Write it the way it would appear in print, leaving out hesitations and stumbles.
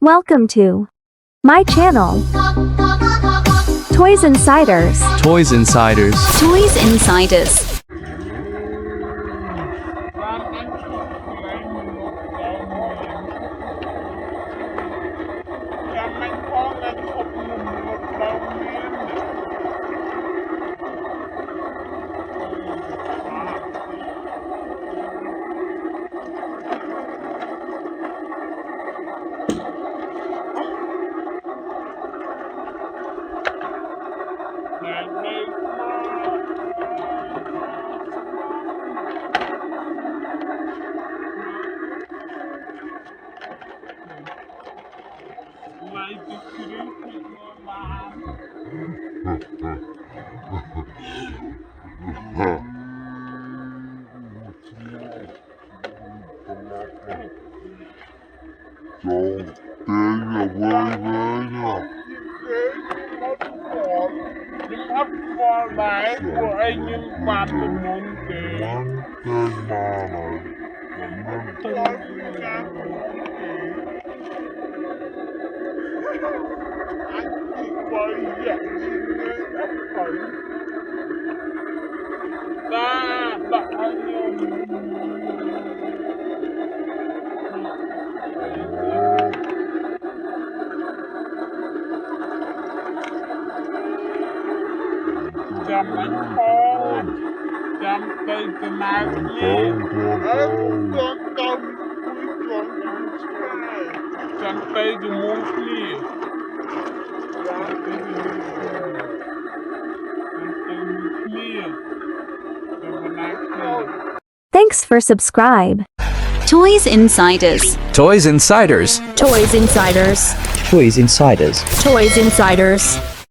Welcome to my channel, Toys Insiders. Toys Insiders. Toys Insiders. Thanks for subscribe. Toys Insiders. Toys Insiders. Toys Insiders. Toys Insiders. Toys Insiders.